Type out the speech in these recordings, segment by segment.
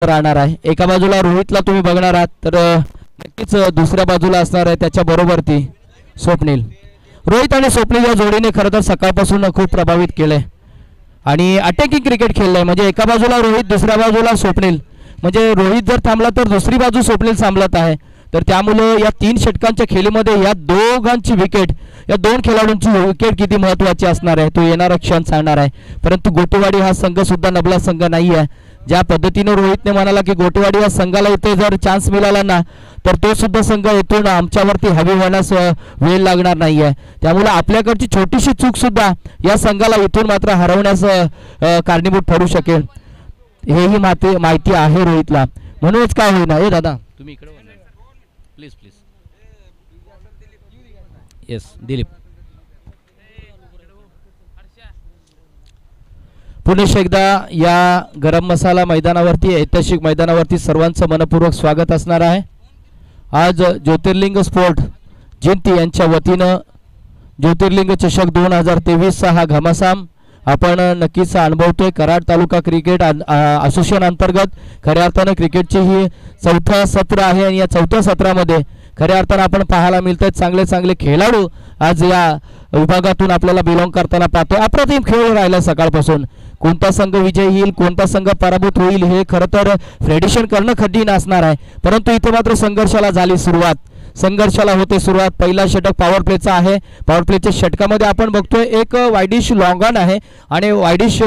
राहणार आहे। एका बाजूला रोहितला तुम्ही बघणार आहात तर नक्कीच दुसऱ्या बाजूला असणार आहे त्याच्या बरोबर ती स्वप्नील। रोहित आणि स्वप्नील या जोडीने खरं तर सकाळपासून खूप प्रभावित केलंय आणि अटॅकिंग क्रिकेट खेळलंय। म्हणजे एका बाजूला रोहित दुसऱ्या बाजूला स्वप्नील, म्हणजे रोहित जर थांबला तर दुसरी बाजू स्वप्नील सांभाळत आहे। तर त्यामुळे या 3 षटकांच्या खेळीमध्ये या दोघांची विकेट, या 2 खेळाडूंची विकेट किती महत्त्वाची असणार आहे तो येणारा क्षण सांगणार आहे। परंतु गोटेवाडी हा संघ सुद्धा नबला संघ नाही आहे। ज्या पद्धतीने रोहितने म्हणाला की गोटेवाडी या संघाला इथे जर चान्स मिळाला ना तर तो सुद्धा संघ येतो ना आमच्यावरती हवी होण्यास वेळ लागणार नाही आहे। त्यामुळे आपल्याकडची छोटीशी चूक सुद्धा या संघाला इथून मात्र हरवण्यास कारणीभूत ठरू शकेल, हेही माहिती आहे रोहितला। म्हणूनच काय होईना हे दादा तुम्ही इकडे प्लीज प्लीज येस दिलीप पुन्हा एकदा या गरम मसाला मैदानावरती ऐतिहासिक मैदानावरती सर्वांचं मनपूर्वक स्वागत असणार आहे। आज ज्योतिर्लिंग स्पोर्ट जिंती यांच्या वतीनं ज्योतिर्लिंग चषक 2023 हा घमासाम आपण नक्कीच अनुभवतोय। कराड तालुका क्रिकेट असोसिएशन अंतर्गत खऱ्या अर्थानं क्रिकेटची ही 4थं सत्र आहे आणि या 4थ्या सत्रामध्ये खऱ्या अर्थानं आपण पाहायला मिळतात चांगले चांगले खेळाडू आज या विभागातून आपल्याला बिलॉंग करताना पाहतोय। अप्रतिम खेळ राहिला सकाळपासून। कोणता संघ विजयी होईल कोणता संघ पराभूत होईल हे खरं तर प्रेडिक्शन करणं कठीण असणार आहे, परंतु इथे मात्र संघर्षाला झाली सुरुवात, संघर्षाला होते सुरुवात। पहिला षटक पॉवर प्लेचा आहे। पॉवर प्लेच्या षटकामध्ये आपण बघतोय एक वायडिश लॉंग ऑन आहे आणि वायडिश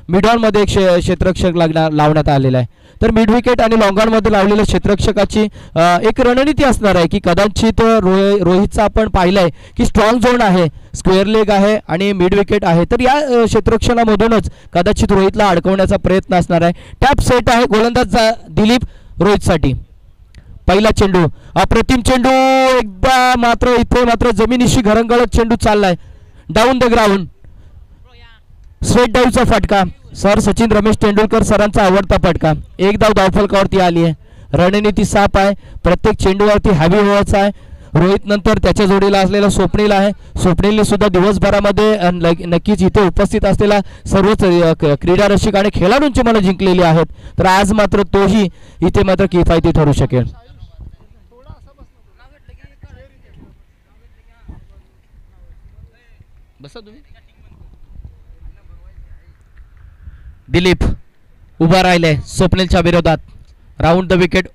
मिड ऑन मध्ये एक क्षेत्ररक्षक लावण्यात आलेला आहे। तर मिड विकेट आणि लॉंग ऑन मध्ये लावलेल्या क्षेत्ररक्षकाची एक रणनीती असणार आहे की कदाचित रोहितचा आपण पाहिलंय की स्ट्रॉंग झोन आहे, स्क्वेअर लेग आहे आणि मिड विकेट आहे, तर या क्षेत्ररक्षणामधूनच कदाचित रोहितला अडकवण्याचा प्रयत्न असणार आहे। टॅप सेट आहे गोलंदाज दिलीप रोहितसाठी। पहिला चेंडू अप्रतिम चेंडू, एकदा मात्र इथे मात्र जमिनीशी घरंगळत चेंडू चाललाय डाऊन द ग्राउंड। स्ट्रेट डाऊचा फटका, सर सचिन रमेश तेंडुलकर सरांचा आवडता फटका। एक धाव धावफलकावरती आली आहे। रणनीती साफ आहे, प्रत्येक चेंडूवरती हॅवी व्हायचा आहे। रोहित नंतर त्याच्या जोडीला असलेला स्वप्नील आहे। स्वप्नीलने सुद्धा दिवसभरामध्ये नक्कीच इथे उपस्थित असलेला सर्वच क्रीडा रसिक आणि खेळाडूंची मनं जिंकलेली आहेत, तर आज मात्र तोही इथे मात्र किफायती ठरू शकेल। बसा तुम्ही। दिलीप उभा राहिलाय स्वप्नीलच्या विरोधात, राऊंड द विकेट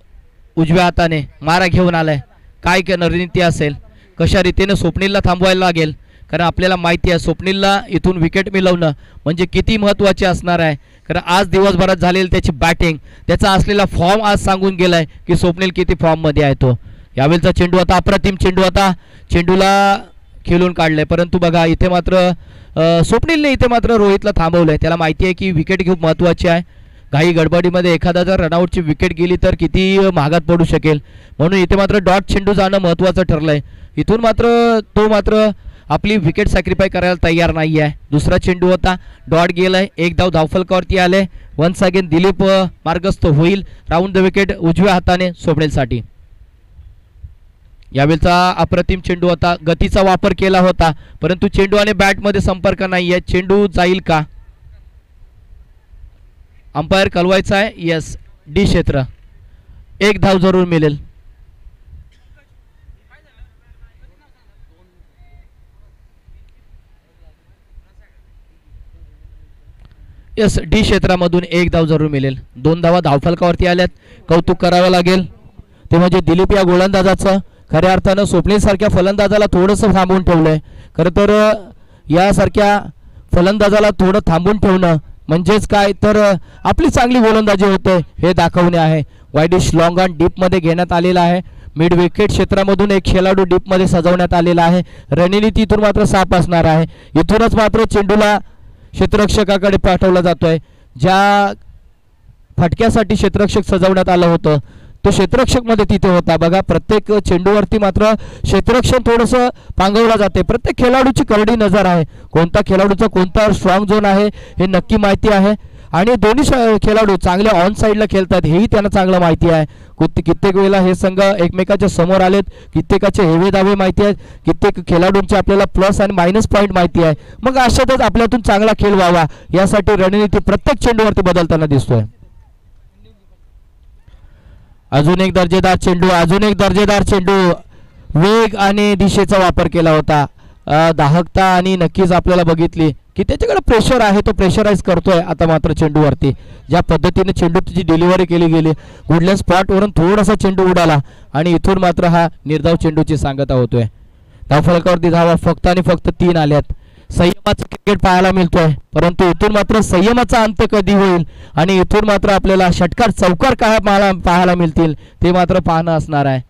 उजव्या हाताने मारा घेऊन आलाय। काय रणनीती असेल, कशा रीतीने स्वप्नीलला थांबवायला लागेल, कारण आपल्याला माहिती आहे स्वप्नीलला इथून विकेट मिळवणं म्हणजे किती महत्त्वाचे असणार आहे। कारण आज दिवसभरात झालेली त्याची बॅटिंग, त्याचा असलेला फॉर्म आज सांगून गेलाय की स्वप्नील किती फॉर्ममध्ये आहे तो। यावेळचा चेंडू आता अप्रतिम चेंडू, आता चेंडूला खेळून काढलंय, परंतु बघा इथे मात्र स्वप्नीलने इथे मात्र रोहितला थांबवलंय। त्याला माहिती आहे की विकेट खूप महत्त्वाची आहे, घाई गडबडीमध्ये एखादा जर रनआउटची विकेट गेली तर किती महागात पडू शकेल, म्हणून इथे मात्र डॉट चेंडू जाणं महत्त्वाचं ठरलंय। इथून मात्र तो मात्र आपली विकेट सॅक्रिफाय करायला तयार नाही आहे। दुसरा चेंडू होता, डॉट गेलाय, एक धाव धावफलकावरती आले। वन्स अगेन दिलीप मार्गस्थ होईल, राऊंड द विकेट उजव्या हाताने स्वप्नीलसाठी। यावेळचा अप्रतिम चेंडू होता, गतीचा वापर केला होता, परंतु चेंडू आणि बॅटमध्ये संपर्क नाही आहे। चेंडू जाईल का, अंपायर कळवायचा आहे। यस, डी क्षेत्र, एक धाव जरूर मिळेल। यस, डी क्षेत्रामधून एक धाव जरूर मिळेल। 2 धावा धावफलकावरती आल्यात, कौतुक करावं लागेल ते म्हणजे दिलीप या गोलंदाजाचं। खऱ्या अर्थानं स्वप्नील सारख्या फलंदाजाला थोडंसं थांबवून ठेवलंय। खरं तर यासारख्या फलंदाजाला थोडं थांबवून ठेवणं म्हणजेच काय तर आपली चांगली गोलंदाजी होते हे दाखवणे आहे। वायडिश लॉंग ऑन डीपमध्ये घेण्यात आलेला आहे। मिड विकेट क्षेत्रामधून एक खेळाडू डीपमध्ये सजवण्यात आलेला आहे। रणनीती इथून मात्र साफ असणार आहे। इथूनच मात्र चेंडूला क्षेत्ररक्षकाकडे पाठवला जातोय। ज्या फटक्यासाठी क्षेत्ररक्षक सजवण्यात आलं होतं तो क्षेत्ररक्षक मध्ये तिथे होता। बघा प्रत्येक चेंडूवरती मात्र क्षेत्ररक्षण थोडंसं पांगवला जाते। प्रत्येक खेळाडूची करडी नजर आहे, कोणता खेळाडूचा कोणता स्ट्रॉंग झोन आहे हे नक्की माहिती आहे आणि दोन्ही खेळाडू चांगल्या ऑन साईडला खेळतात हेही त्यांना चांगलं माहिती आहे। कित्येक वेळेला हे संघ एकमेकाच्या समोर आलेत, कित्येकाचे हेवे दावे माहिती आहेत, कित्येक खेळाडूंचे आपल्याला प्लस आणि मायनस पॉईंट माहिती आहे। मग अशातच आपल्यातून चांगला खेळ व्हावा यासाठी रणनीती प्रत्येक चेंडूवरती बदलताना दिसतोय। अजून एक दर्जेदार चेंडू, अजून एक दर्जेदार चेंडू. वेग आणि दिशेचा वापर केला होता, दाहकता आणि नक्कीच आपल्याला बघितली की त्याच्याकडे प्रेशर आहे, तो प्रेशराईज करतोय. आता मात्र चेंडूवरती ज्या पद्धतीने चेंडूची डिलिव्हरी केली गेली, गुडल्या स्पॉटवरून थोडासा चेंडू उडाला आणि इथून मात्र हा निर्धाव चेंडूची सांगता होतोय. धावफलकावरती धावा फक्त आणि फक्त 3 आल्यात. संयमाचं क्रिकेट पाहायला मिळतोय, परंतु इथून मात्र संयमाचा अंत कधी होईल आणि इथून मात्र आपल्याला षटकार चौकार काय पाहायला मिळतील ते मात्र पाहणं असणार आहे.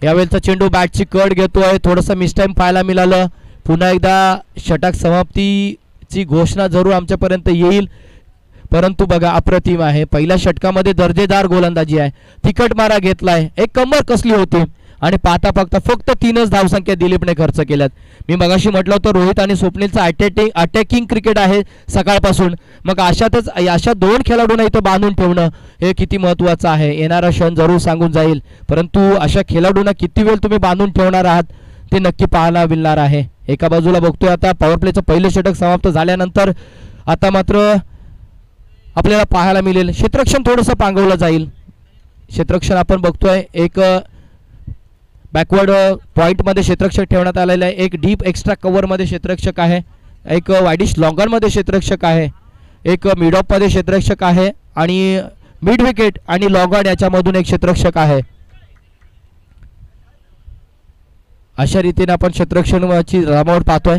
यावेळेचा चेंडू बॅटची कड घेतोय, थोडंसं मिसटाईम पाहायला मिळालं. पुन्हा एकदा षटक समाप्तीची घोषणा जरूर आमच्यापर्यंत येईल, परंतु बघा अप्रतिम आहे. पहिल्या षटकामध्ये दर्जेदार गोलंदाजी आहे, तिखट मारा घेतलाय, एक कंबर कसली होती आणि पाहता फक्त 3च धावसंख्या दिलीपने खर्च केल्यात. मी मगाशी म्हटलं होतं रोहित आणि स्वप्नीलचं अटॅकिंग क्रिकेट आहे सकाळपासून, मग अशा 2 खेळाडूंना इथं बांधून ठेवणं हे किती महत्त्वाचं आहे. येणारा क्षण जरूर सांगून जाईल, परंतु अशा खेळाडूंना किती वेळ तुम्ही बांधून ठेवणार आहात ते नक्की पाहायला मिळणार आहे. एका बाजूला बघतोय आता पॉवर प्लेचं पहिलं षटक समाप्त झाल्यानंतर आता मात्र आपल्याला पाहायला मिळेल क्षेत्ररक्षण थोडंसं पांगवलं जाईल. क्षेत्ररक्षण आपण बघतोय एक बॅकवर्ड पॉईंटमध्ये क्षेत्ररक्षक ठेवण्यात आलेलं आहे, एक डीप एक्स्ट्रा कव्हरमध्ये क्षेत्ररक्षक आहे, एक वाईडिश लॉंगरमध्ये क्षेत्ररक्षक आहे, एक मिड ऑफमध्ये क्षेत्ररक्षक आहे आणि मिड विकेट आणि लॉंगॉन याच्यामधून एक क्षेत्ररक्षक आहे. अशा रीतीने आपण क्षेत्ररक्षणाची जमावट पाहतोय.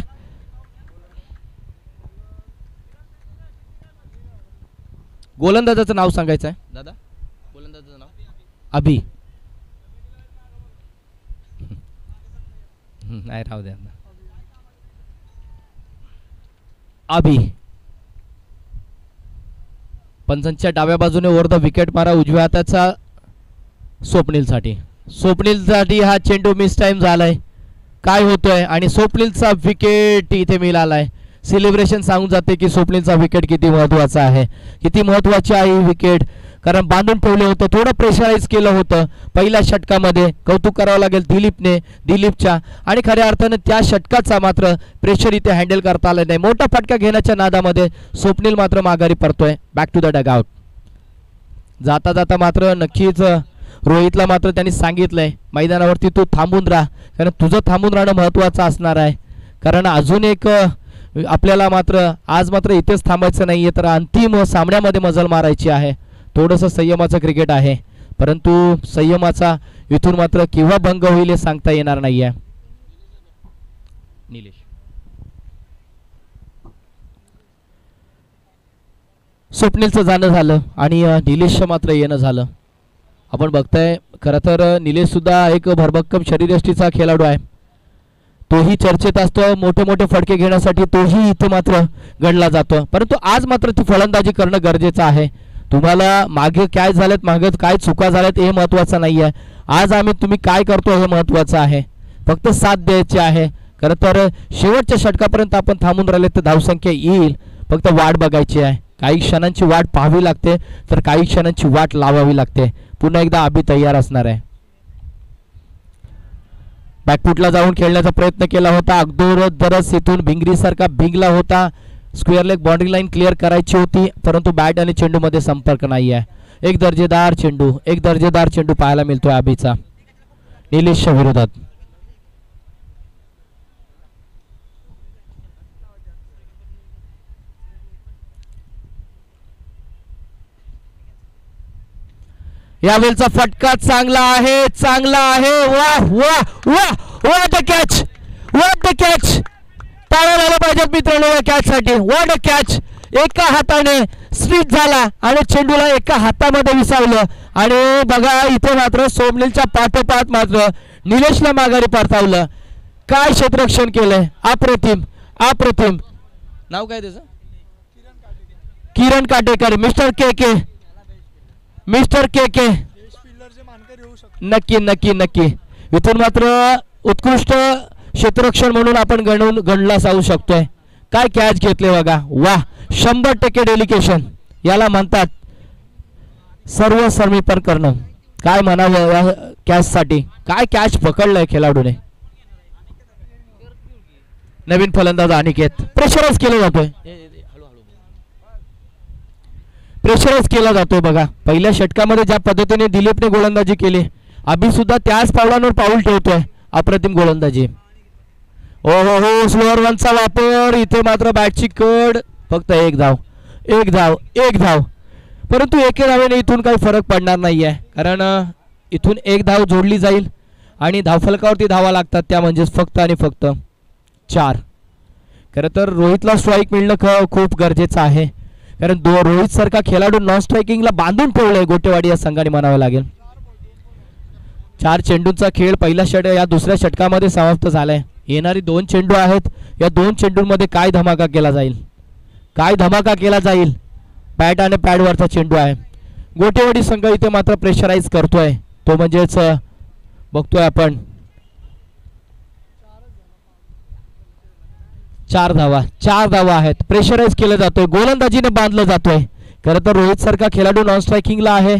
गोलंदाजाचं नाव सांगायचं आहे दादा, गोलंदाजाचं नाव अभि. नाही राहू द्या अभि. पंचांच्या डाव्या बाजूने ओव्हर द विकेट मारा उजव्या हाताचा स्वप्नीलसाठी हा चेंडू मिस टाइम झालाय. काय होतोय आणि स्वप्नीलचा विकेट इथे मिळालाय. सेलिब्रेशन सांगून जाते की स्वप्नीलचा विकेट किती महत्त्वाचा आहे, किती महत्त्वाची आहे ही विकेट, कारण बांधून ठेवले होतं, थोडं प्रेशराईज केलं होतं पहिल्या षटकामध्ये. कौतुक करावं लागेल दिलीपच्या, आणि खऱ्या अर्थानं त्या षटकाचा मात्र प्रेशर इथे हँडल करता आलं नाही. मोठा फटका घेण्याच्या नादामध्ये स्वप्नील मात्र माघारी परतोय बॅक टू द डगआउट. जाता जाता मात्र नक्कीच रोहितला मात्र त्यांनी सांगितलंय मैदानावरती तू थांबून राहा, कारण तुझं थांबून राहणं महत्त्वाचं असणार आहे. कारण अजून एक आपल्याला मात्र आज मात्र इथेच थांबायचं नाहीये, तर अंतिम सामन्यामध्ये मजल मारायची आहे. थोडंसं संयमाचं क्रिकेट आहे, परंतु संयमाचा इथून मात्र केव्हा भंग होईल हे सांगता येणार नाहीये. निलेश स्वप्नीलचं जाणं झालं आणि निलेशचं मात्र येणं झालं. आपण बघताय खरं तर निलेश सुद्धा एक भरभक्कम शरीरयष्टीचा खेळाडू आहे, तोही चर्चेत असतो. मोठे मोठे फटके घेण्यासाठी तोही इथे मात्र गणला जातो, परंतु आज मात्र ती फलंदाजी करणं गरजेचं आहे. तुम्हाला मागे काय झालेत, मागे काय चुका झाल्यात हे महत्त्वाचं नाही आहे. आज तुम्ही काय करतो हे महत्त्वाचं आहे, फक्त साथ द्यायची आहे. खरं तर शेवटच्या षटकापर्यंत आपण थांबून राहिले तर धावसंख्या येईल, फक्त वाट बघायची आहे. काही क्षणांची वाट पाहावी लागते, तर काही क्षणांची वाट लावावी लागते. पुन्हा एकदा अभि तयार असणार आहे. बॅकफुटला जाऊन खेळण्याचा प्रयत्न केला होता, अगोदरच इथून भिंगरीसारखा भिंगला होता. Square leg boundary line clear करायची होती, परंतु बॅट आणि चेंडू मध्ये संपर्क नाही आहे. एक दर्जेदार चेंडू पाहायला मिळतोय अभिचा निलेशच्या विरोधात. यावेळचा फटका चांगला आहे. वाह वाह वाह, व्हॉट अ कॅच, टाळ्या झाल्या पाहिजेत मित्रांनो या कॅच साठी. व्हॉट अ कॅच, एका हाताने स्वीप झाला आणि चेंडूला एका हातामध्ये विसावलं. आणि बघा इथे मात्र स्वप्नीलच्या पाठोपाठ मात्र निलेशला माघारी परतावलं. काय क्षेत्ररक्षण केलंय, अप्रतिम. नाव काय त्याचं, किरण काटेकर, मिस्टर के. नक्की इथून मात्र उत्कृष्ट क्षेत्ररक्षण म्हणून आपण गणला जाऊ शकतोय. काय कॅच घेतले बघा, वाह, 100% डेलिकेशन याला म्हणतात. सर्व सर्मीपण करणं, काय म्हणावं या कॅच साठी. काय कॅच पकडलंय खेळाडूने. नवीन फलंदाज अनिकेत, प्रेशराईज केलं जातोय, प्रेशराईज केला जातोय बघा. पहिल्या षटकामध्ये ज्या पद्धतीने दिलीपने गोलंदाजी केली, अभि सुद्धा त्याच पावलांवर पाऊल ठेवतोय. अप्रतिम गोलंदाजी. ओ हो हो, स्लोअर वनचा वापर. इथे मात्र बॅटची कड. फक्त एक धाव, एक धाव, एक धाव. परंतु एके धावेने इथून काही फरक पडणार नाही आहे, कारण इथून एक धाव जोडली जाईल आणि धावफलकावरती धावा लागतात, त्या म्हणजेच फक्त आणि फक्त 4. खरं तर रोहितला स्ट्राईक मिळणं खूप गरजेचं आहे, कारण रोहित सारखा खेळाडू नॉन स्ट्रायकिंगला बांधून ठेवलंय गोटेवाडी या संघाने म्हणावं लागेल. 4 चेंडूंचा खेळ पहिल्या या दुसऱ्या षटकामध्ये समाप्त झालाय. येणारी 2 चेंडू आहेत. या 2 चेंडूंमध्ये काय धमाका केला जाईल, काय धमाका केला जाईल. बॅट आणि पॅडवरचा चेंडू आहे. गोटेवाडी संघ इथे मात्र प्रेशराईज करतोय, तो म्हणजेच बघतोय आपण 4 धावा, 4 धावा आहेत. प्रेशराईज केलं जातोय, गोलंदाजीने बांधलं जातोय. खरं तर रोहित सारखा खेळाडू नॉन स्ट्रायकिंगला आहे,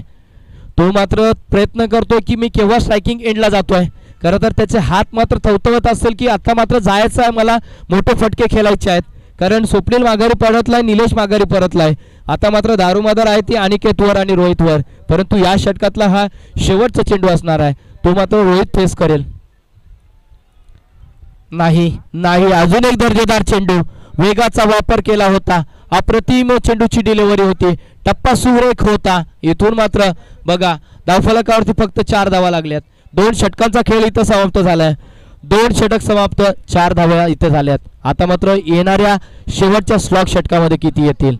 तो मात्र प्रयत्न करतोय की मी केव्हा स्ट्रायकिंग एंडला जातोय. खरं तर त्याचे हात मात्र थवथवत असेल की आता मात्र जायचं आहे, मला मोठे फटके खेळायचे आहेत. कारण स्वप्नील माघारी परतलाय, निलेश माघारी परतलाय. आता मात्र दारुमादार आहे ती अनिकेतवर आणि रोहितवर. परंतु या षटकातला हा शेवटचा चेंडू असणार आहे, तो मात्र रोहित फेस करेल. नाही नाही, अजून एक दर्जेदार चेंडू. वेगाचा वापर केला होता, अप्रतिम चेंडूची डिलिव्हरी होती, टप्पा सुरेख होता. इथून मात्र बघा धावफलकावरती फक्त 4 धावा लागल्यात. 2 षटकांचा खेळ इथं समाप्त झालाय. 2 षटक समाप्त, 4 धावा इथे झाल्यात. आता मात्र येणाऱ्या शेवटच्या स्लॉग षटकामध्ये किती येतील.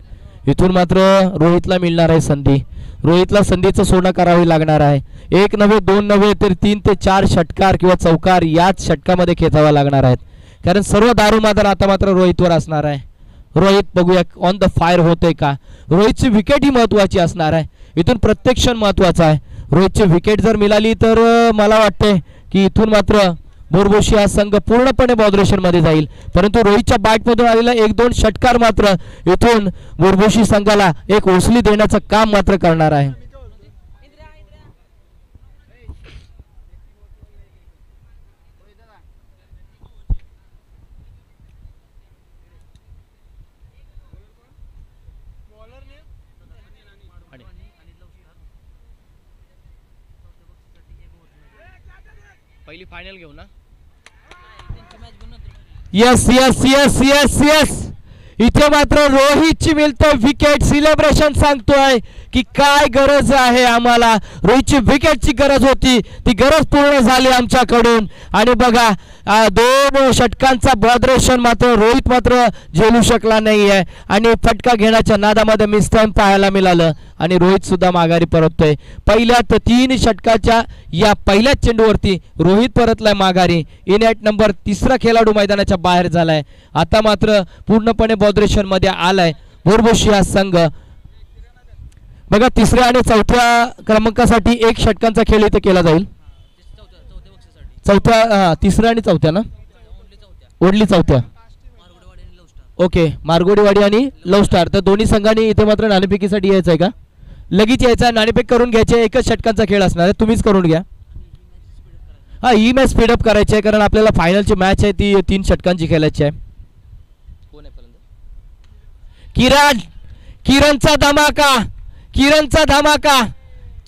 इथून मात्र रोहितला मिळणार आहे संधी. रोहितला संधीचं सोनं करावी लागणार आहे. 1 नव्हे 2 नव्हे तर 3 ते 4 षटकार किंवा चौकार याच षटकामध्ये खेचावा लागणार आहेत, कारण सर्व दारुमादार आता मात्र रोहितवर असणार आहे. रोहित बघूया ऑन द फायर होते का. रोहितची विकेट ही महत्वाची असणार आहे. इथून प्रत्येक क्षण महत्वाचा आहे. रोहितची विकेट जर मिळाली तर मला वाटते की इथून मात्र बोरबोशी हा संघ पूर्णपणे बॉदरेशन मध्ये जाईल. परंतु रोहितच्या बॅटमधून आलेला 1-2 षटकार मात्र इथून बोरबोशी संघाला एक ओसली देण्याचं काम मात्र करणार आहे. पहिली फायनल घेऊ ना. Yes yes yes yes yes, इथे मात्र रोहितची मिळतं विकेट. सेलिब्रेशन सांगतोय की काय गरज आहे आम्हाला. रोहितची विकेटची गरज होती, ती गरज पूर्ण झाली आमच्याकडून. आणि बघा 2 षटकांचा बॉदरेशन मात्र रोहित मात्र झेलू शकला नाहीये आणि फटका घेण्याच्या नादामध्ये मिसटाइम पाहायला मिळालं आणि रोहित सुद्धा माघारी परततोय. पहिल्या 3 षटकाच्या या पहिल्याच चेंडूवरती रोहित परतलाय माघारी. इन ॲट नंबर 3रा खेळाडू मैदानाच्या बाहेर झालाय. आता मात्र पूर्णपणे बॉदरेशन मध्ये आलाय बोरबोशी हा संघ. बघा 3ऱ्या आणि 4थ्या क्रमांकासाठी 1 षटकांचा खेळ इथे केला जाईल. 3ऱ्या आणि 4थ्या ना, ओढली 4थ्या. ओके, मारगोडीवाडी आणि लव स्टार. तर दोन्ही संघांनी इथे मात्र नाणेफेकीसाठी यायचं आहे का. लगेच यायचं आहे, नाणेफेक करून घ्यायचे. 1च षटकांचा खेळ असणार आहे, तुम्हीच करून घ्या. हा, ही मॅच स्पीडअप करायची आहे कारण आपल्याला फायनलची मॅच आहे ती 3 षटकांची खेळायची आहे. किरणचा धमाका, किरणचा धमाका.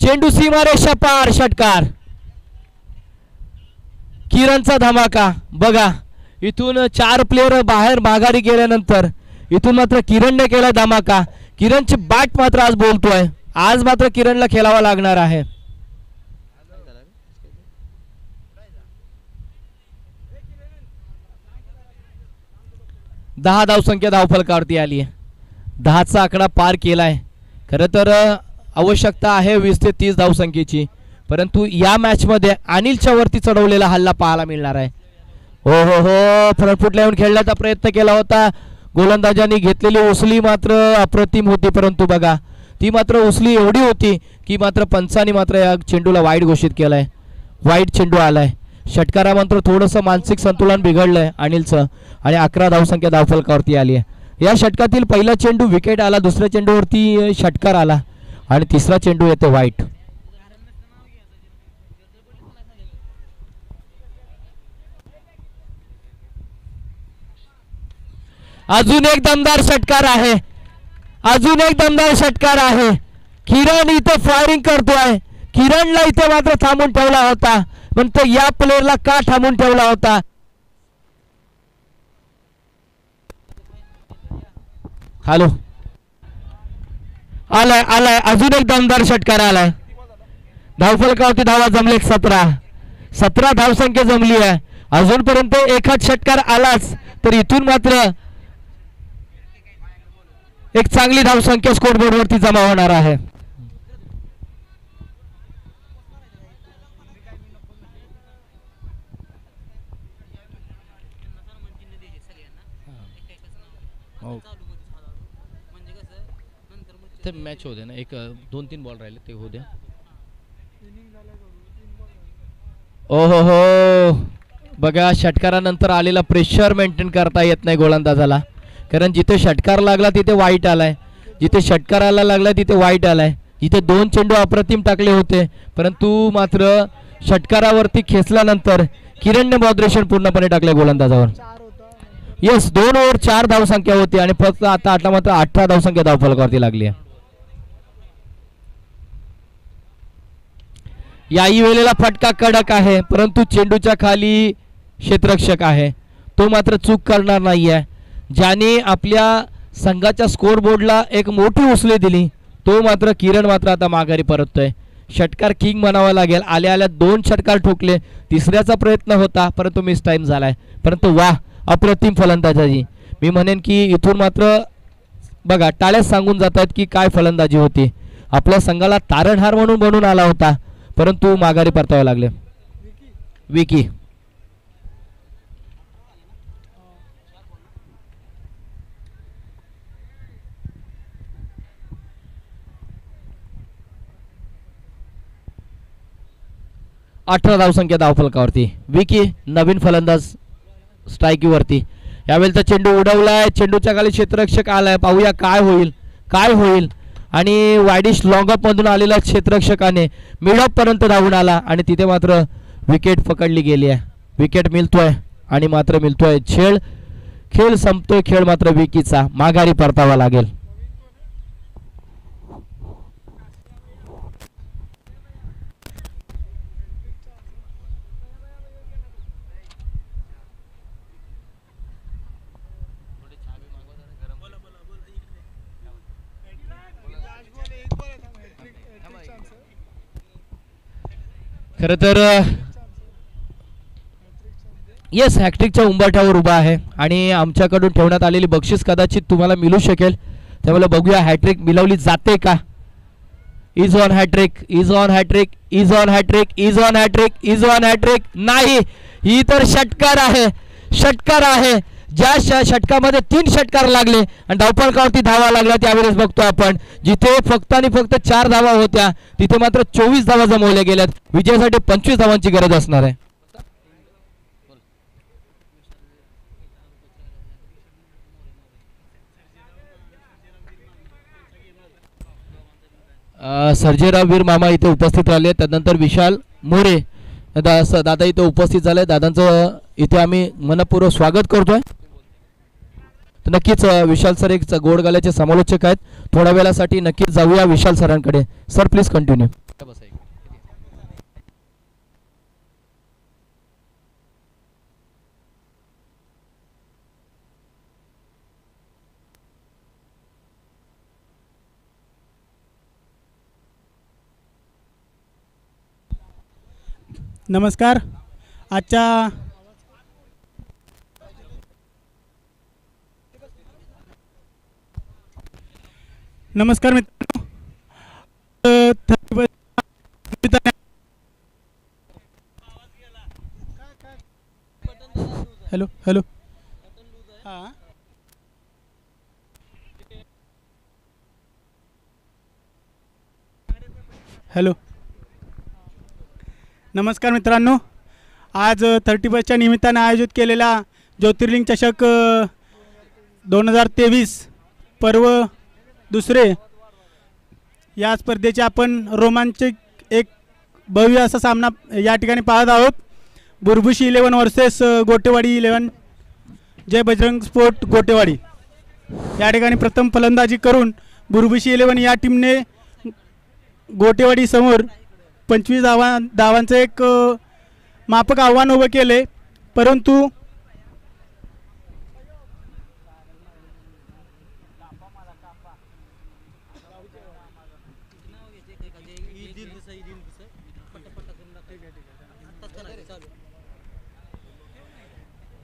चेंडू सीमारेषा पार, षटकार. किरणचा धमाका. बघा इथून 4 प्लेयर बाहेर माघारी गेल्यानंतर इथून मात्र किरणने केला धमाका. किरणची बॅट मात्र आज बोलतोय. आज मात्र किरणला खेळावा लागणार आहे. दहा धावसंख्या धावफलकावरती आली आहे. 10चा आकडा पार केलाय. खरं तर आवश्यकता आहे 20 ते 30 धावसंख्येची, परंतु या मॅच मध्ये अनिलच्या वरती चढवलेला हल्ला पाहायला मिळणार आहे. हो हो हो, फ्रंट फुटला येऊन खेळण्याचा प्रयत्न केला होता. गोलंदाजांनी घेतलेली उसली मात्र अप्रतिम होती, परंतु बघा ती मात्र उसली एवढी होती की मात्र पंचांनी मात्र या चेंडूला वाईट घोषित केलाय. वाईट चेंडू आलाय. षटकारा मात्र थोडंसं मानसिक संतुलन बिघडलंय अनिलचं आणि 11 धावसंख्या धावफलकावरती आली आहे. या षटकातील पहिला चेंडू विकेट आला, दुसऱ्या चेंडूवरती षटकार आला आणि 3रा चेंडू येतो वाईट. अजून एक दमदार षटकार आहे. अजून एक दमदार षटकार आहे. किरण इथे फायरिंग करतोय. किरणला इथे मात्र थांबून ठेवला होता, पण तो या प्लेयरला का थांबून ठेवला होता? हॅलो, आलाय आलाय अजून एक दमदार षटकार आलाय. धावफलकावरती धावा जमले 17 धावसंख्या जमली आहे. अजूनपर्यंत एखाद षटकार आलाच तर इथून मात्र एक चांगली धावसंख्या स्कोर बोर्डवरती जमा होणार आहे. ते मॅच होते ना, एक 2-3 बॉल राहिले ते होऊ द्या. ओहो हो, बघा षटकारानंतर आलेला प्रेशर मेंटेन करता येत नाही गोलंदाजाला, कारण जिथे षटकार लागला तिथे वाईट आलाय, जिथे षटकाराला लागला तिथे वाईट आलाय. जिथे 2 चेंडू अप्रतिम टाकले होते, परंतु मात्र षटकारावरती खेचल्यानंतर किरणने बॉद्रेशन पूर्णपणे टाकले गोलंदाजावर. येस, 2 ओव्हर 4 धावसंख्या होती आणि फक्त आता मात्र 18 धावसंख्या धावफलकावरती लागली आहे. याही वेळेला फटका कडक आहे, परंतु चेंडूच्या खाली क्षेत्ररक्षक आहे, तो मात्र चूक करणार नाही आहे. ज्याने आपल्या संघाच्या स्कोर बोर्डला एक मोठी उसळी दिली तो मात्र किरण मात्र आता माघारी परततोय. षटकार किंग म्हणावा लागेल. आल्या 2 षटकार ठोकले, तिसऱ्याचा प्रयत्न होता परंतु मिस टाइम झालाय. परंतु वा, अप्रतिम फलंदाजी. मी म्हणेन की इथून मात्र बघा टाळ्याच सांगून जात आहेत की काय फलंदाजी होती. आपल्या संघाला तारणहार म्हणून बनून आला होता, परंतु माघारी परतावे लागले. विकी 18 धावसंख्या धावफलकावरती. विकी नवीन फलंदाज स्ट्राईकीवरती. यावेळेचा चेंडू उडवलाय, चेंडूच्या खाली क्षेत्ररक्षक आलाय. पाहूया काय होईल काय होईल. आणि वायडिश लॉंगअप मधून आलेल्या क्षेत्ररक्षकाने मिडअप पर्यंत धावून आला आणि तिथे मात्र विकेट पकडली गेली आहे. विकेट मिळतोय आणि मात्र मिळतोय खेळ संपतोय. खेळ मात्र विकीचा माघारी परतावा लागेल. खरं तर येस, हॅट्रिकच्या उंबरठ्यावर उभा आहे आणि आमच्याकडून ठेवण्यात आलेली बक्षीस कदाचित तुम्हाला मिळू शकेल. त्यामुळे बघूया हॅट्रिक मिळवली जाते का. Is on hattrick, is on hattrick, is on hattrick, is on hattrick, is on hattrick. नाही, ही तर षटकार आहे, षटकार आहे. ज्या षटकामध्ये 3 षटकार लागले आणि धावफलकावरती धावा लागल्या त्यावेळेस बघतो आपण जिथे फक्त आणि फक्त 4 धावा होत्या तिथे मात्र 24 धावा जमवल्या गेल्यात. विजयासाठी 25 धावांची गरज असणार आहे. सर्जेराव वीर मामा इथे उपस्थित राहिले. त्यानंतर विशाल मोरे दादा इथे उपस्थित झाले. दादांचं इथे आम्ही मनपूर्वक स्वागत करतोय. तर नक्कीच विशाल सर एक गोड गाल्याचे समालोचक आहेत. थोड्या वेळासाठी नक्कीच जाऊया विशाल सरांकडे. Sir please continue. नमस्कार. आजच्या नमस्कार मित्रांनो. हॅलो हॅलो हां हॅलो नमस्कार मित्रांनो. आज 31च्या निमित्ताने आयोजित केलेला ज्योतिर्लिंग चषक 2023 पर्व दुसरे या स्पर्धेचे आपण रोमांचक एक भव्य असा सामना या ठिकाणी पाहत आहोत. बुरबुशी 11 वर्सेस गोटेवाडी 11. जय बजरंग स्पोर्ट गोटेवाडी या ठिकाणी प्रथम फलंदाजी करून बुरबुशी 11 या टीमने गोटेवाडी समोर 25 धावांचं एक माफक आव्हान उभं केले, परंतु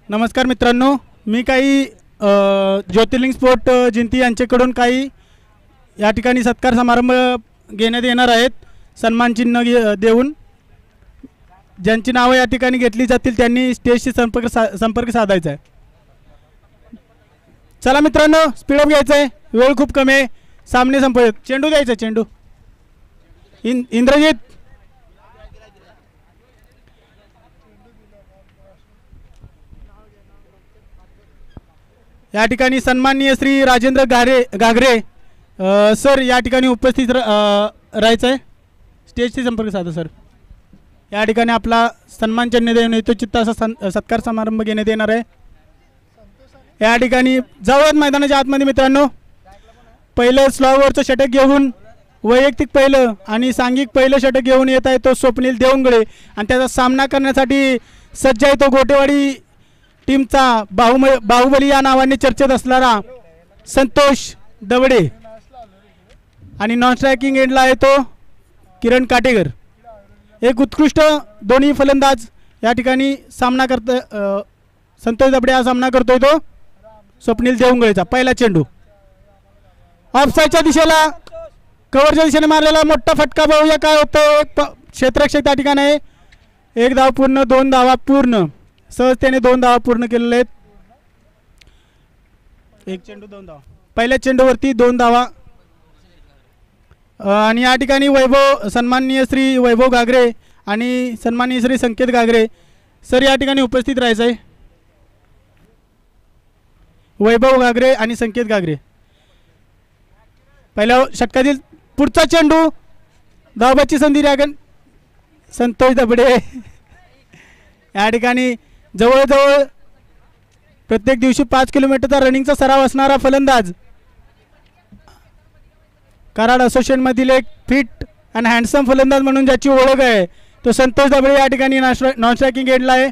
नमस्कार मित्रांनो, मी काही ज्योतिर्लिंग स्पोर्ट जिंती यांच्याकडून काही या ठिकाणी सत्कार समारंभ घेण्यात येणार आहेत. सन्मान चिन्ह देऊन ज्यांची नावं या ठिकाणी घेतली जातील त्यांनी स्टेजशी संपर्क साधायचा आहे. चला मित्रांनो, स्पीडअप घ्यायचं आहे, वेळ खूप कमी आहे. सामने संपत. चेंडू द्यायचा, चेंडू. इंद्रजित या ठिकाणी सन्माननीय श्री राजेंद्र घागरे सर या ठिकाणी उपस्थित राहायचं आहे. स्टेजशी संपर्क साधा सर. या ठिकाणी आपला सन्मान चिन्ह देऊन यथोचित असा सत्कार समारंभ घेण्यात येणार आहे. या ठिकाणी जवळ मैदानाच्या आतमध्ये मित्रांनो पहिलं स्लॉवरचं षटक घेऊन वैयक्तिक पहिलं आणि सांघिक पहिलं षटक घेऊन येत आहे तो स्वप्नील देवंगळे आणि त्याचा सामना करण्यासाठी सज्ज आहे तो गोटेवाडी टीमचा बाहुबली या नावाने चर्चेत असणारा संतोष दवडे आणि नॉन स्ट्रायकिंग एंडला आहे तो किरण काटेकर. एक उत्कृष्ट दोन्ही फलंदाज या ठिकाणी सामना संतोष दवडे हा सामना करतोय तो स्वप्नील देवंगळेचा. पहिला चेंडू ऑफसाईडच्या दिशेला कव्हरच्या दिशेने मारलेला मोठा फटका. बघूया काय होतं. एक क्षेत्ररक्षक त्या ठिकाणी आहे. एक धाव पूर्ण, 2 धावा पूर्ण, सहजतेने 2 धावा पूर्ण केलेले आहेत. एक चेंडू 2 धावा. पहिल्या चेंडूवरती 2 धावा आणि या ठिकाणी सन्माननीय श्री वैभव घागरे आणि सन्माननीय श्री संकेत घागरे सर या ठिकाणी उपस्थित राहायचं आहे. वैभव घागरे आणि संकेत घागरे. पहिल्या षटकातील पुढचा चेंडू धावबाची संधी रागण संतोष दबडे या ठिकाणी जवळजवळ प्रत्येक दिवशी 5 किलोमीटरचा रनिंगचा सराव असणारा फलंदाज, कराड असोसिएशनमधील एक फिट अँड हँडसम फलंदाज म्हणून ज्याची ओळख आहे तो संतोष दबडे या ठिकाणी नॉन स्ट्रायकिंग एंडला आहे.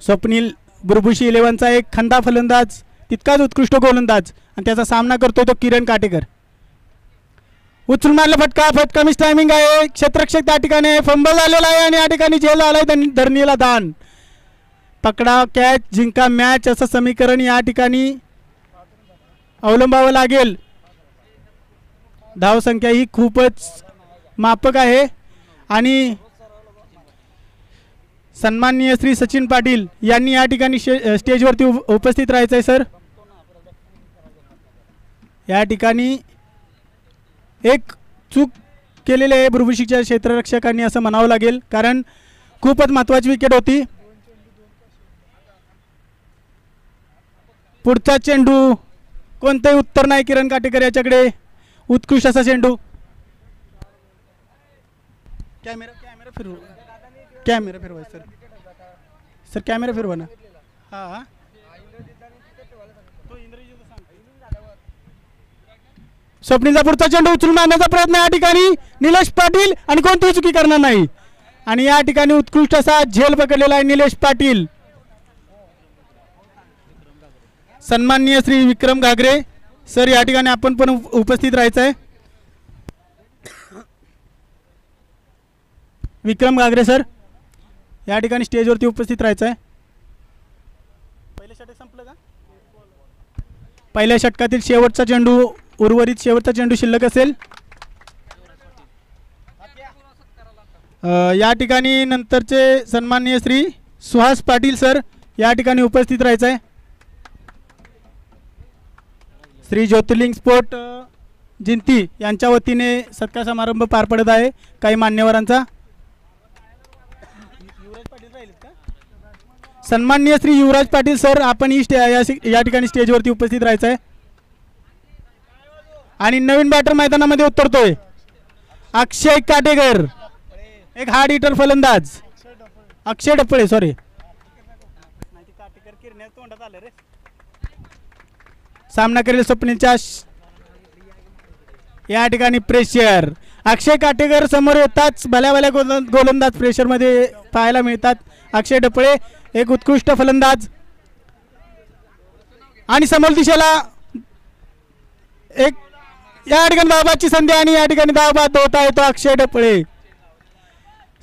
स्वप्नील बुरबुशी 11चा एक खंदा फलंदाज, तितकाच उत्कृष्ट गोलंदाज आणि त्याचा सामना करतो तो किरण काटेकर. उचलून मारला फटका मिस टायमिंग आहे. क्षेत्ररक्षक त्या ठिकाणी फंबल आलेला आहे आणि या ठिकाणी झेल आलाय धरणीला दान. पकडा कॅच जिंका मॅच असं समीकरण या ठिकाणी अवलंबावं लागेल. धावसंख्या ही खूपच माफक आहे आणि सन्माननीय श्री सचिन पाटील यांनी या ठिकाणी स्टेजवरती उपस्थित राहायचं आहे सर. या ठिकाणी एक चूक केलेली आहे बुरबुशीच्या क्षेत्ररक्षकांनी असं म्हणावं लागेल, कारण खूपच महत्त्वाची विकेट होती. पुढचा चेंडू कोणतंही उत्तर नाही किरण काटेकर याच्याकडे. उत्कृष्ट असा चेंडू. कॅमेरा फिरवा सर कॅमेरा फिरवा ना. हां स्वप्नीलचा पुढचा चेंडू उचलून आणण्याचा प्रयत्न या ठिकाणी निलेश पाटील आणि कोणतीही चुकी करणार नाही आणि या ठिकाणी उत्कृष्ट असा झेल पकडलेला आहे निलेश पाटील. सन्माननीय श्री विक्रम घागरे सर या ठिकाणी आपण पण उपस्थित राहायचं आहे. विक्रम घागरे सर या ठिकाणी स्टेजवरती उपस्थित राहायचं आहे. पहिलं षटक संपलं का? पहिल्या षटकातील शेवटचा चेंडू, उर्वरित शेवटचा चेंडू शिल्लक असेल. या ठिकाणी नंतरचे सन्माननीय श्री सुहास पाटील सर या ठिकाणी उपस्थित राहायचं आहे. श्री ज्योतिर्लिंग स्पोर्ट जिंती यांच्या वतीने सत्कार समारंभ पार पडत आहे काही मान्यवरांचा. सन्माननीय श्री युवराज पाटील सर आपण ही या ठिकाणी स्टेजवरती उपस्थित राहायचं आहे. आणि नवीन बॅटर मैदानामध्ये उतरतोय अक्षय काटेकर, एक हार्ड हिटर फलंदाज. अक्षय डपळे सॉरी सामना करेल स्वप्नीलच्या या ठिकाणी प्रेशर. अक्षय काटेकर समोर येताच भल्या भल्या गोलंदाज प्रेशरमध्ये पाहायला मिळतात. अक्षय ढपळे एक उत्कृष्ट फलंदाज आणि समोर दिशेला एक या ठिकाणी धावबादची संधी आणि या ठिकाणी धावबाद होता येतो अक्षय ढपळे.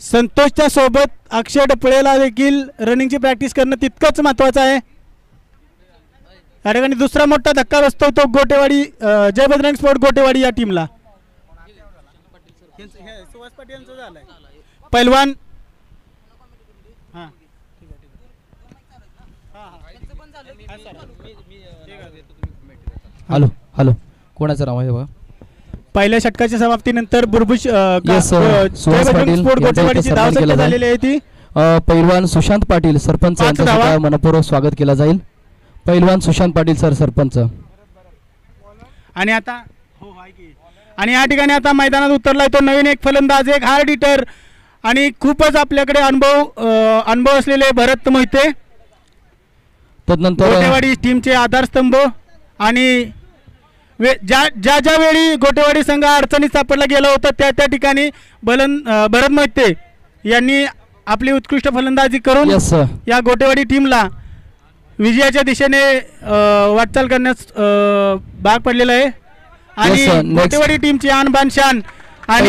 संतोषच्या सोबत अक्षय ढपळेला देखील रनिंगची प्रॅक्टिस करणं तितकंच महत्त्वाचं आहे. या ठिकाणी दुसरा मोठा धक्का बसतो तो गोटेवाडी जय बजरंग स्पोर्ट गोटेवाडी या टीमला. पैलवान हॅलो हॅलो कोणाचं नाव आहे बघा. पहिल्या षटकाच्या समाप्तीनंतर बुरबुश Yes, सुहास पाटील स्पोर्ट गोटेवाडीची धाव संख्या झालेली आहे ती. पैलवान सुशांत पाटील सरपंच यांचं सुद्धा मनपूर्वक स्वागत केला जाईल. पैलवान सुशांत पाटील सर सरपंच. आणि आता आणि या ठिकाणी आता मैदानात उतरलाय तो नवीन एक फलंदाज एक हार्ड हिटर आणि खूपच आपल्याकडे अनुभव असलेले भरत मोहिते. तदनंतर गोटेवाडी टीमचे आधारस्तंभ आणि ज्या वेळी गोटेवाडी संघ अडचणीत सापडला गेला होता त्या ठिकाणी भरत मोहिते यांनी आपली उत्कृष्ट फलंदाजी करून या गोटेवाडी टीमला विजयाच्या दिशेने वाटचाल करण्यास भाग पडलेला आहे. आणि गोटेवाडी टीमची आन बान शान आणि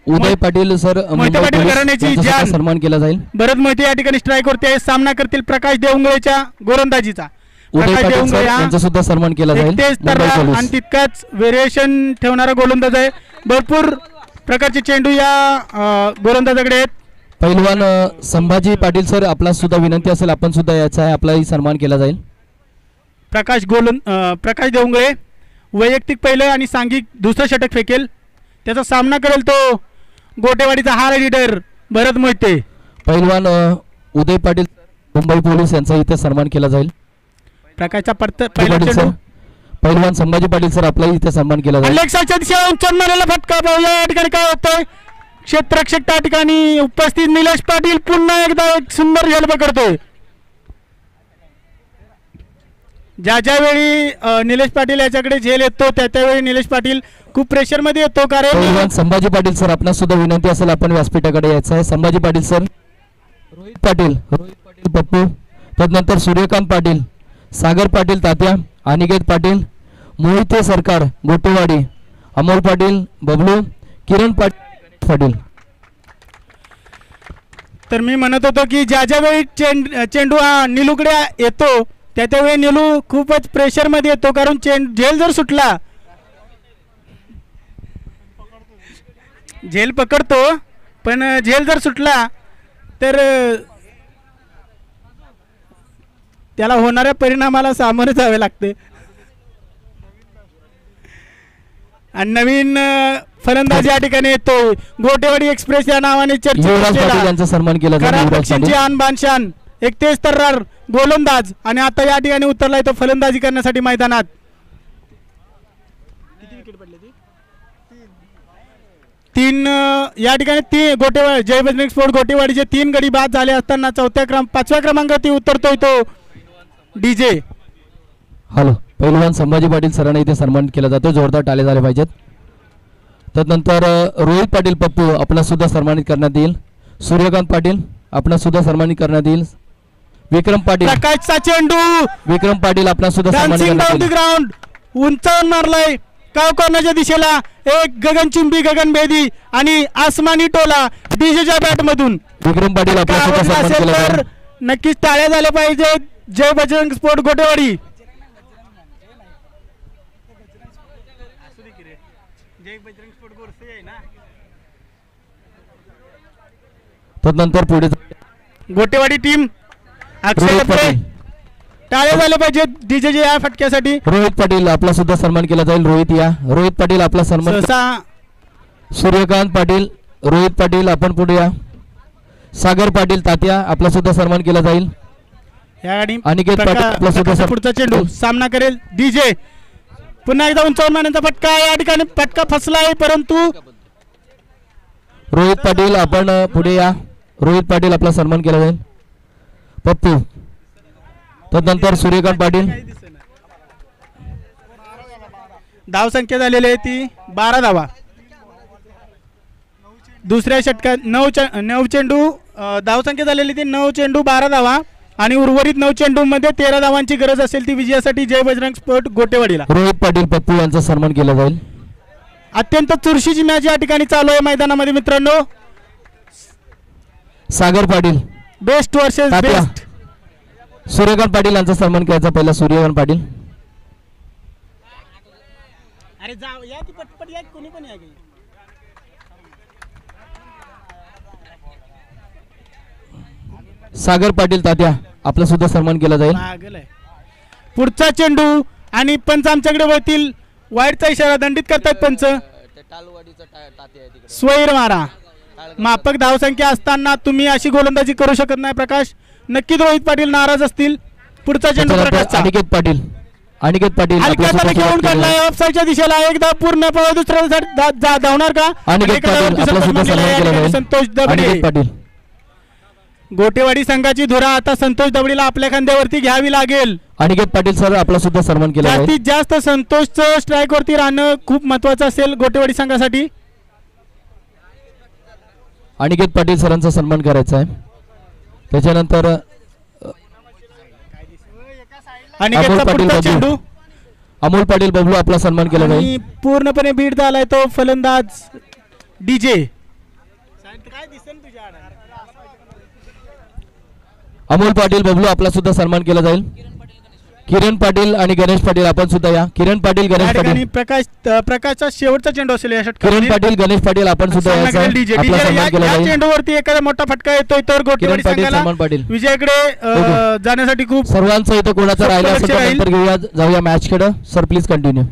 उदय पाटील सर घराण्याची जान सन्मान केला जाईल. भरत मोहिते या ठिकाणी स्ट्राईक वरती सामना करतील प्रकाश देवंगळेच्या गोलंदाजीचा. उदय पाटील सर यांचा सुद्धा सन्मान केला जाईल. आणि तितकाच व्हेरिएशन ठेवणारा गोलंदाज आहे. भरपूर प्रकारचे चेंडू या गोलंदाजाकडे आहेत. पैलवान संभाजी पाटील सर आपला सुद्धा विनंती असेल आपण सुद्धा याचा आहे आपलाही सन्मान केला जाईल. प्रकाश देवंगळे वैयक्तिक पहिलं आणि सांघिक दुसरं षटक फेकेल. त्याचा सामना करेल तो गोटेवाडीचा हार्ड हिटर भरत मोहिते. पैलवान उदय पाटील मुंबई पोलीस यांचा इथे सन्मान केला जाईल. प्रकाशचा पहिला चेंडू पैलवान संभाजी पाटील सर आपला इथे सन्मान केला जाईल. अलेक्साच्या दिशेने चन्नाला फटका पाहूया. या ठिकाणी काय होतंय क्षेत्ररक्षक त्या ठिकाणी उपस्थित निलेश पाटील पुन्हा एकदा एक सुंदर झेल पकडतोय. ज्या वेळी निलेश पाटील याच्याकडे झेल येतो त्यावेळी निलेश पाटील खूप प्रेशर मध्ये येतो. कारण संभाजी पाटील सर आपला सुद्धा विनंती असेल आपण व्यासपीठाकडे यायचं आहे. संभाजी पाटील सर रोहित पाटील पप्पू तदनंतर सूर्यकांत पाटील सागर पाटील तात्या अनिकेत पाटील मोहिते सरकार गोटेवाडी अमोल पाटील बबलू किरण पाटील. तर मी म्हणत होतो की ज्या वेळी चेंडू हा निलूकडे येतो त्यावेळी निलू खूपच प्रेशर मध्ये येतो. कारण झेल जर सुटला झेल पकडतो पण झेल जर सुटला तर त्याला होणाऱ्या परिणामाला सामोरे जावे लागते. आणि नवीन फलंदाज या ठिकाणी येतो गोटेवाडी एक्सप्रेस या नावाने चर्चेचा सन्मान केला जाईल. आन बानशान एक तेज तर्रार गोलंदाज आणि आता या ठिकाणी उतरलाय तो फलंदाजी करण्यासाठी मैदानात. तीन या ठिकाणी गोटेवाडी जय बजरंग स्पोर्ट गोटेवाडीचे 3 गडी बाद झाले असताना 5व्या क्रमांकावरती उतरतोय तो डीजे. हॅलो पैलवान संभाजी पाटील सरांना इथे सन्मान केला जातो. जोरदार टाळे झाले पाहिजेत. तदनंतर रोहित पाटील पप्पू आपला सुद्धा सन्मानित करण्यात येईल. सूर्यकांत पाटील आपला सुद्धा सन्मानित करण्यात येईल. विक्रम पाटील प्रकाशचा चेंडू विक्रम पाटील आपला सुद्धा सन्मानित करण्यात येईल. ग्राउंड उंचावून मारलाय काव कॉर्नरच्या दिशेला एक गगनचुंबी गगनभेदी आणि आसमानी टोला डीजेच्या बॅट मधून विक्रम पाटील आपला सुद्धा सन्मान केला जाईल. नक्कीच टाळ्या झाल्या पाहिजे. जय बजरंग स्पोर्ट गोटेवाडी. तदनंतर पुढे गोटेवाडी टीम अक्षय टाळ्या झाल्या पाहिजेत डीजेच्या या फटक्यासाठी. रोहित पाटील आपला सुद्धा सन्मान केला जाईल. रोहित पाटील आपला सन्मान. सूर्यकांत पाटील रोहित पाटील आपण पुढे या. सागर पाटील तात्या आपला सुद्धा सन्मान केला जाईल. अनिकेत पाटील आपला सुद्धा पुढचा चेंडू सामना करेल डीजे. पुन्हा एकदा उंचावून मारण्याचा फटका या ठिकाणी फटका फसला आहे परंतु रोहित पाटील आपण पुढे या. रोहित पाटील आपला सन्मान केला जाईल. पप्पू तदनंतर सूर्यकांत पाटील धावसंख्या झालेली आहे ती 12 धावा. दुसऱ्या षटकात 9 चेंडू धावसंख्या झालेली ती 9 चेंडू 12 धावा आणि उर्वरित 9 चेंडूमध्ये 13 धावांची गरज असेल ती विजयासाठी जय बजरंग स्पोर्ट गोटेवाडीला. रोहित पाटील पप्पू यांचा सन्मान केला जाईल. अत्यंत चुरशीची मॅच या ठिकाणी चालू आहे मैदानामध्ये मित्रांनो. सागर पाटील बेस्ट वर्सेस तात्या. बेस्ट. सूर्यकांत पाटील यांचा सन्मान करायचा पहिला सूर्यकांत पाटील. अरे जाव या ती पटपट या कोणी पण या. सागर पाटील तात्या आपला सुद्धा सन्मान केला जाईल. पागल आहे. पुढचा चेंडू आणि पंच आमच्याकडे वळतील. वाईटचा इशारा दंडित करतात पंच. स्वैर मारा. मापक धावसंख्या असताना तुम्ही अशी गोलंदाजी करू शकत नाही प्रकाश. नक्कीच रोहित पाटील नाराज असतील. पुढचा चेंडू प्रकाशचा. अनिकेत पाटील अनिकेत पाटील हलक्याचा घेऊन काढलाय ऑफसाईडच्या दिशेला. एकदा पूर्ण पळ दुसऱ्या धावणार का. अनिकेत पाटील आपला सुद्धा सन्मान केला जाईल. संतोष दबडे. अनिकेत पाटील गोटेवाडी संघाची धुरा आता संतोष दबडीला आपल्या खांद्यावरती घ्यावी लागेल. अनिकेत पाटील सर आपला सुद्धा सन्मान केला जाईल. जास्तीत जास्त संतोषचं स्ट्राईक वरती राहणं खूप महत्वाचं असेल गोटेवाडी संघासाठी. अनिकेत पाटील सरांचा सन्मान करायचा आहे. त्याच्यानंतर अनिकेतचा पुढचा चेंडू. अमोल पाटील बबलू आपला सन्मान केला जाईल. आणि पूर्णपणे बीट झालाय तो फलंदाज डीजे. अमोल पाटील बबलू आपला सुद्धा सन्मान केला जाईल. किरण पाटील आणि गणेश पाटील आपण सुद्धा या. किरण पाटील गणेश पाटील. प्रकाशचा शेवटचा चेंडू असेल या किरण पाटील गणेश पाटील आपण सुद्धा आपला सन्मान केला जाईल. चेंडूवरती एखादा मोठा फटका येतोय तर गोटेवाडी संघाला विजयाकडे जाण्यासाठी खूप सर्वांचं इथं कोणाचं राहिलं असेल तर नंतर घेऊया जाऊया मॅच कडे. Sir please continue.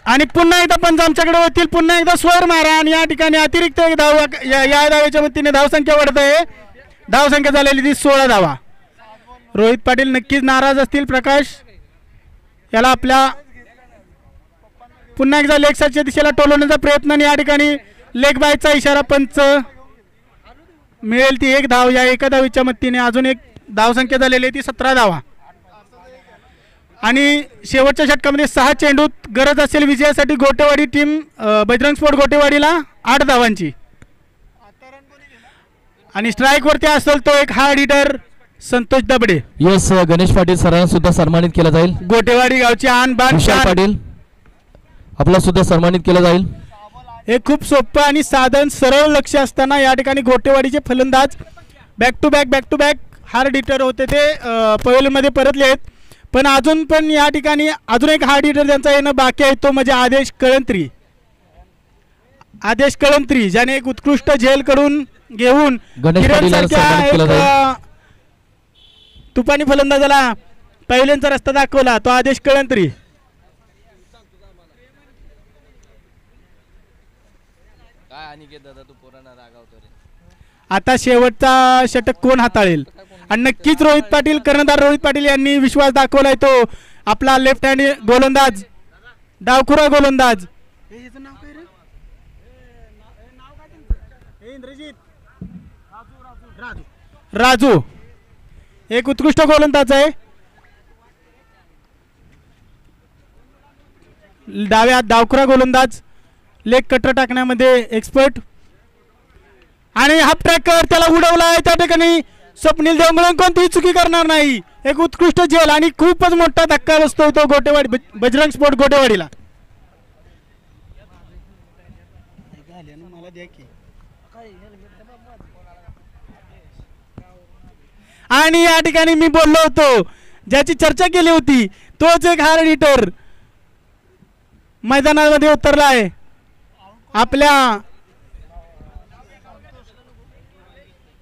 आणि पुन्हा एकदा पंच आमच्याकडे होतील. पुन्हा एकदा स्वर मारा आणि या ठिकाणी अतिरिक्त एक धाव या धावेच्या मदतीने धावसंख्या वाढत आहे. धावसंख्या झालेली ती 16 धावा. रोहित पाटील नक्कीच नाराज असतील. प्रकाश याला आपल्या पुन्हा एकदा लेग साईडच्या दिशेला टोलवण्याचा प्रयत्न आणि या ठिकाणी लेग बायचा इशारा पंच. मिळेल ती एक धाव. या एका धावीच्या मदतीने अजून एक धावसंख्या झालेली आहे ती 17 धावा. आणि शेवटच्या षटकामध्ये 6 चेंडूत गरज असेल विजयासाठी गोटेवाडी टीम बजरंग स्पोर्ट गोटेवाडीला 8 धावांची. आणि स्ट्राईक वरती असेल तो एक hard hitter Santosh Dabade. Yes Ganesh Patil सरांना सुद्धा सन्मानित केला जाईल. गोटेवाडी गावची आन बान पाटील आपला सुद्धा सन्मानित केला जाईल. हे खूप सोपं आणि साधन सरळ लक्ष असताना या ठिकाणी गोटेवाडीचे फलंदाज back to back hard hitter होते ते पहिल्यामध्ये परतले आहेत. पण अजून पण या ठिकाणी अजून एक हार्ड हिटर त्यांचा येणं बाकी आहे तो म्हणजे आदेश कळंत्री ज्याने एक उत्कृष्ट झेल कडून घेऊन तुपानी फलंदाजाला पहिल्यांचा रस्ता दाखवला तो आदेश कळंत्री. आता शेवटचा षटक कोण हाताळेल आणि नक्कीच रोहित पाटील कर्णधार रोहित पाटील यांनी विश्वास दाखवलाय तो आपला लेफ्ट हँड गोलंदाज डावखुरा गोलंदाज राजू एक उत्कृष्ट गोलंदाज आहे. डाव्या डावखुरा गोलंदाज लेग कटर टाकण्यामध्ये एक्सपर्ट आणि हाफ ट्रॅकर त्याला उडवलाय. त्या ठिकाणी स्वप्नील देवंगळे कोणतीही चुकी करणार नाही. एक उत्कृष्ट झेल आणि खूपच मोठा धक्का बसतो तो गोटेवाडी बजरंग स्पोर्ट गोटेवाडीला. आणि या ठिकाणी मी बोललो होतो ज्याची चर्चा केली होती तोच एक हार्ड हिटर मैदानामध्ये उतरला आहे. आपल्या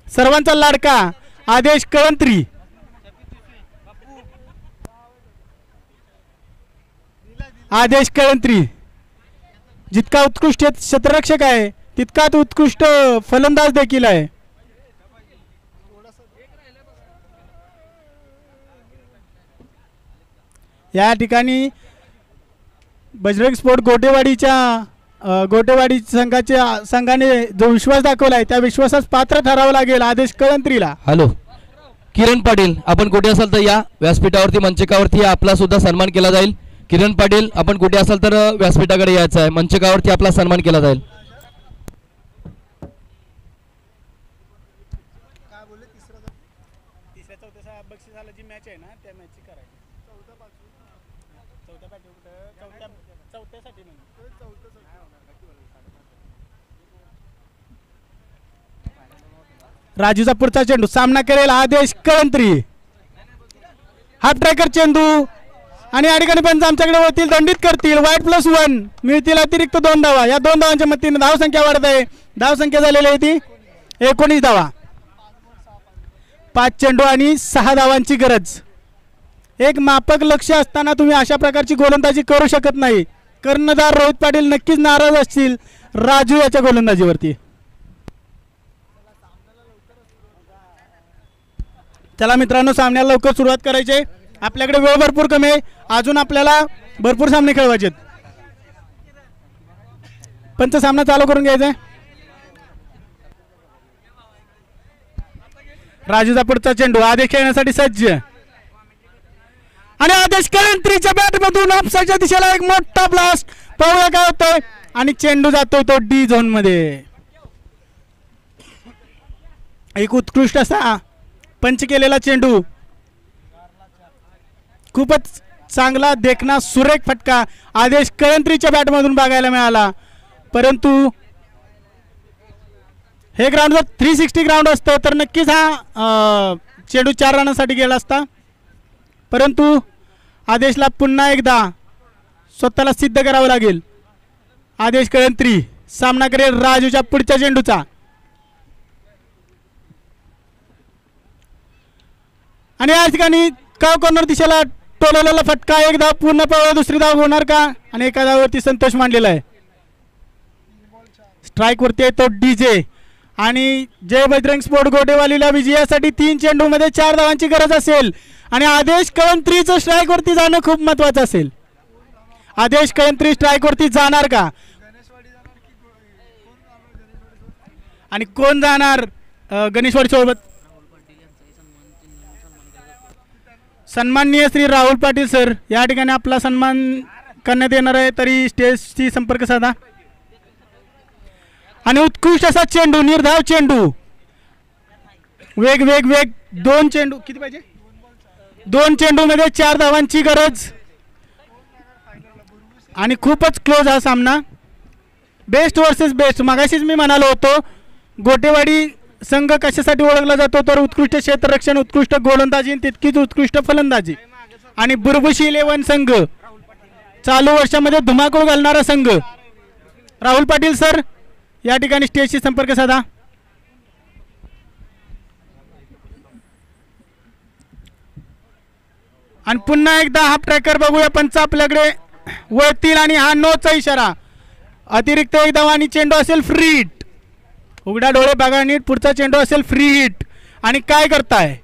सर्वांचा लाडका आदेश कळंत्री. आदेश कळंत्री जितका उत्कृष्ट क्षेत्ररक्षक आहे तितकाच उत्कृष्ट फलंदाज देखील आहे. या ठिकाणी बजरंग स्पोर्ट गोटेवाडी संघाने जो विश्वास दाखवलाय त्या विश्वासास पात्र ठरावं लागेल आदेश कळंत्रीला. हॅलो किरण पाटील आपण कुठे असाल तर या व्यासपीठावरती मंचकावरती आपला सुद्धा सन्मान केला जाईल. किरण पाटील आपण कुठे असाल तर व्यासपीठाकडे यायचं आहे, मंचकावरती आपला सन्मान केला जाईल. राजूचा पुढचा चेंडू सामना करेल आदेश कळंत्री. हाफ ट्रॅकर चेंडू आणि या ठिकाणी पंच आमच्याकडे वळतील, दंडित करतील. वाईट+1 मिळतील अतिरिक्त 2 धावा. या 2 धावांच्या मदतीने धावसंख्या वाढत आहे. धावसंख्या झालेली आहे ती 19 धावा. 5 चेंडू आणि 6 धावांची गरज. एक मापक लक्ष असताना तुम्ही अशा प्रकारची गोलंदाजी करू शकत नाही. कर्णधार रोहित पाटील नक्कीच नाराज असतील राजू याच्या गोलंदाजीवरती. चला मित्रांनो, सामन्याला लवकर सुरुवात करायची आहे. आपल्याकडे वेळ भरपूर कमी आहे. अजून आपल्याला भरपूर सामने खेळवायचे आहेत. पंच सामना चालू करून घ्यायचा आहे. राजूचा पुढचा चेंडू आदेश खेळण्यासाठी सज्ज आणि आदेश कळंत्रीच्या बॅटमधून ऑफसाईडच्या दिशेला एक मोठा ब्लास्ट. पाहूया काय होतंय. आणि चेंडू जातोय तो डी झोन मध्ये. एक उत्कृष्ट असा पंच केलेला चेंडू, खूपच चांगला देखना सुरेख फटका आदेश कळंत्रीच्या बॅटमधून बघायला मिळाला. परंतु हे ग्राउंड जर 360 ग्राउंड असतं तर नक्कीच हा चेंडू 4 रनासाठी गेला असता. परंतु आदेशला पुन्हा एकदा स्वतःला सिद्ध करावं लागेल. आदेश कळंत्री सामना करेल राजूच्या पुढच्या चेंडूचा. आणि या ठिकाणी काव कॉर्नर दिशेला टोलवलेला फटका. एक धाव पूर्ण पावला, दुसरी धाव होणार का. आणि एका धावावरती संतोष मांडलेला आहे. स्ट्राईक वरती आहे तो डीजे. आणि जय बजरंग स्पोर्ट गोटेवालीला विजयासाठी 3 चेंडू मध्ये 4 धावांची गरज असेल. आणि आदेश कळंत्रीचं स्ट्राईक वरती जाणं खूप महत्वाचं असेल. आदेश कळंत्री स्ट्राईक वरती जाणार का आणि कोण जाणार गणेशवाडी सोबत. सन्माननीय श्री राहुल पाटील सर या ठिकाणी आपला सन्मान करण्यात येणार आहे. तरी स्टेजशी संपर्क साधा. आणि उत्कृष्ट असा चेंडू, निर्धाव चेंडू, वेग वेग वेग. 2 चेंडू किती पाहिजे. 2 चेंडू मध्ये 4 धावांची गरज. आणि खूपच क्लोज हा सामना. Best versus best. मगाशीच मी म्हणालो होतो गोटेवाडी संघ कशासाठी ओळखला जातो तर उत्कृष्ट क्षेत्ररक्षण, उत्कृष्ट गोलंदाजी, तितकीच उत्कृष्ट फलंदाजी. आणि बुरबुशी 11 संघ चालू वर्षामध्ये धुमाकूळ घालणारा संघ. राहुल पाटील सर या ठिकाणी स्टेजशी संपर्क साधा. आणि पुन्हा एकदा हाफ ट्रॅकर बघूया. पंच आपल्याकडे वळतील आणि हा नोचा इशारा. अतिरिक्त एक धाव आणि चेंडू असेल फ्री हिट. उघडा डोळे बघा नीट. पुढचा चेंडू असेल फ्री हिट. आणि काय करताय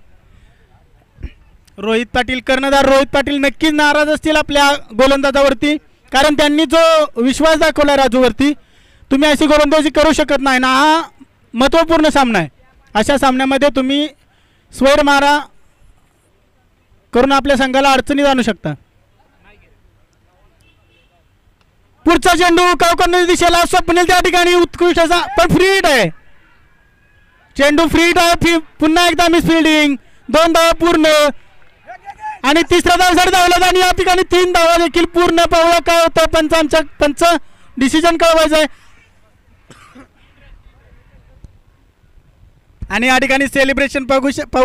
रोहित पाटील, कर्णधार रोहित पाटील नक्कीच नाराज असतील आपल्या गोलंदाजावरती. कारण त्यांनी जो विश्वास दाखवला राजूवरती, तुम्ही अशी गोलंदाजी करू शकत नाही ना. हा महत्त्वपूर्ण सामना आहे. अशा सामन्यामध्ये तुम्ही स्वैर मारा करून आपल्या संघाला अडचणीत आणू शकता. पुढचा चेंडू कावकरने दिशेला स्वप्नील त्या ठिकाणी उत्कृष्ट असा पण फ्री हिट आहे. चेंडू फ्री हिट आहे. पुन्हा एकदा मिस फिल्डिंग. 2 धावा पूर्ण आणि तिसरा धाव जर धावला आणि या ठिकाणी 3 धावा देखील पूर्ण. पाहूया काय होतं. पंच डिसिजन कळवायचं आहे. आणि या ठिकाणी सेलिब्रेशन पाहू शकता.